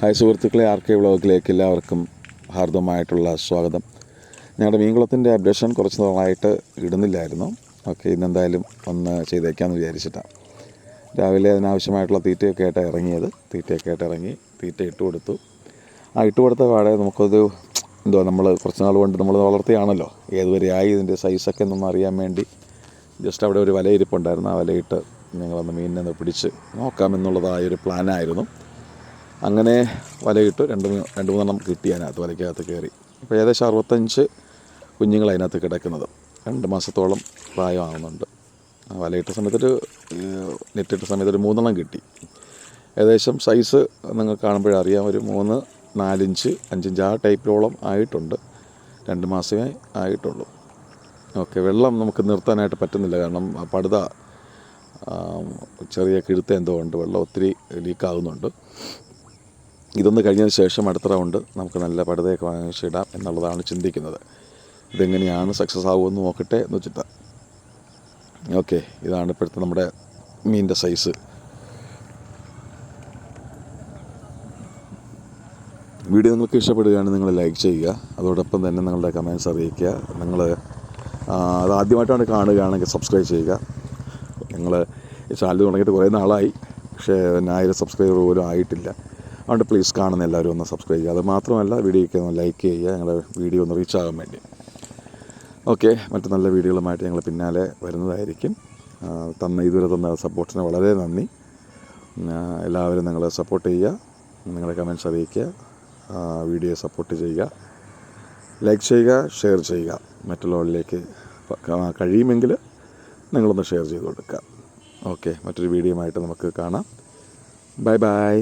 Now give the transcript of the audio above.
Hi സുഹൃത്തുക്കളെ, RK വ്ളോഗിലേക്ക് എല്ലാവർക്കും ഹാർദവമായിട്ടുള്ള സ്വാഗതം. ഞങ്ങളുടെ മീൻകുളത്തിൻ്റെ അപ്ഡേഷൻ കുറച്ച് നാളായിട്ട് ഇടുന്നില്ലായിരുന്നു. ഓക്കെ, ഇന്നെന്തായാലും ഒന്ന് ചെയ്തേക്കാമെന്ന് വിചാരിച്ചിട്ടാണ്. രാവിലെ അതിനാവശ്യമായിട്ടുള്ള തീറ്റയൊക്കെ ആയിട്ടാണ് ഇറങ്ങിയത്. തീറ്റ ഇട്ട് കൊടുത്തു. ഇട്ട് കൊടുത്ത പാടെ നമുക്കത് നമ്മൾ കുറച്ച് നാൾ കൊണ്ട് നമ്മൾ വളർത്തിയാണല്ലോ, ഏതുവരെയായി ഇതിൻ്റെ സൈസൊക്കെ എന്നൊന്ന് അറിയാൻ വേണ്ടി ജസ്റ്റ് അവിടെ ഒരു വലയിരിപ്പുണ്ടായിരുന്നു. ആ വലയിട്ട് ഞങ്ങളൊന്ന് മീനിനെ പിടിച്ച് നോക്കാമെന്നുള്ളതായൊരു പ്ലാനായിരുന്നു. അങ്ങനെ വലയിട്ട് രണ്ട് മൂന്നെണ്ണം കിട്ടി. അതിനകത്ത് വലയ്ക്കകത്ത് കയറി ഇപ്പോൾ ഏകദേശം 65 കുഞ്ഞുങ്ങൾ അതിനകത്ത് കിടക്കുന്നത്. 2 മാസത്തോളം പ്രായമാകുന്നുണ്ട്. വലയിട്ട സമയത്തൊരു നെറ്റിട്ട സമയത്തൊരു 3 കിട്ടി. ഏകദേശം സൈസ് നിങ്ങൾക്ക് കാണുമ്പോഴറിയാം, ഒരു 3, 4 ഇഞ്ച് 5 ഇഞ്ച് ആ ടൈപ്പിലോളം ആയിട്ടുണ്ട്. 2 മാസമേ ആയിട്ടുള്ളൂ. ഓക്കെ, വെള്ളം നമുക്ക് നിർത്താനായിട്ട് പറ്റുന്നില്ല. കാരണം പടുത ചെറിയ കിഴുത്ത എന്തോ ഉണ്ട്, വെള്ളം ഒത്തിരി ലീക്കാകുന്നുണ്ട്. ഇതൊന്ന് കഴിഞ്ഞതിന് ശേഷം അടുത്ത റൗണ്ട് നമുക്ക് നല്ല പടുതയൊക്കെ വാങ്ങിച്ചിടാം എന്നുള്ളതാണ് ചിന്തിക്കുന്നത്. ഇതെങ്ങനെയാണ് സക്സസ് ആകുമെന്ന് നോക്കട്ടെ എന്ന് വെച്ചിട്ടാണ്. ഓക്കെ, ഇതാണ് ഇപ്പോഴത്തെ നമ്മുടെ മീനിൻ്റെ സൈസ്. വീഡിയോ നിങ്ങൾക്ക് ഇഷ്ടപ്പെടുകയാണെങ്കിൽ നിങ്ങൾ ലൈക്ക് ചെയ്യുക. അതോടൊപ്പം തന്നെ നിങ്ങളുടെ കമൻറ്റ്സ് അറിയിക്കുക. നിങ്ങൾ അത് ആദ്യമായിട്ടാണ് കാണുകയാണെങ്കിൽ സബ്സ്ക്രൈബ് ചെയ്യുക. ഞങ്ങൾ ഈ ചാനൽ തുടങ്ങിയിട്ട് കുറേ നാളായി, പക്ഷേ 1000 സബ്സ്ക്രൈബർ പോലും ആയിട്ടില്ല. അതുകൊണ്ട് പ്ലീസ് കാണുന്ന എല്ലാവരും ഒന്ന് സബ്സ്ക്രൈബ് ചെയ്യുക. അത് മാത്രമല്ല, വീഡിയോയ്ക്ക് ഒന്ന് ലൈക്ക് ചെയ്യുക, ഞങ്ങളുടെ വീഡിയോ ഒന്ന് റീച്ച് ആകാൻ വേണ്ടി. ഓക്കെ, മറ്റു നല്ല വീഡിയോകളുമായിട്ട് ഞങ്ങൾ പിന്നാലെ വരുന്നതായിരിക്കും. ഇതുവരെ തന്ന സപ്പോർട്ടിന് വളരെ നന്ദി. എല്ലാവരും നിങ്ങളെ സപ്പോർട്ട് ചെയ്യുക, നിങ്ങളുടെ കമൻറ്റ്സ് അറിയിക്കുക, വീഡിയോ സപ്പോർട്ട് ചെയ്യുക, ലൈക്ക് ചെയ്യുക, ഷെയർ ചെയ്യുക. മറ്റുള്ളവരിലേക്ക് കഴിയുമെങ്കിൽ നിങ്ങളൊന്ന് ഷെയർ ചെയ്ത് കൊടുക്കുക. ഓക്കെ, മറ്റൊരു വീഡിയോയുമായിട്ട് നമുക്ക് കാണാം. Bye bye.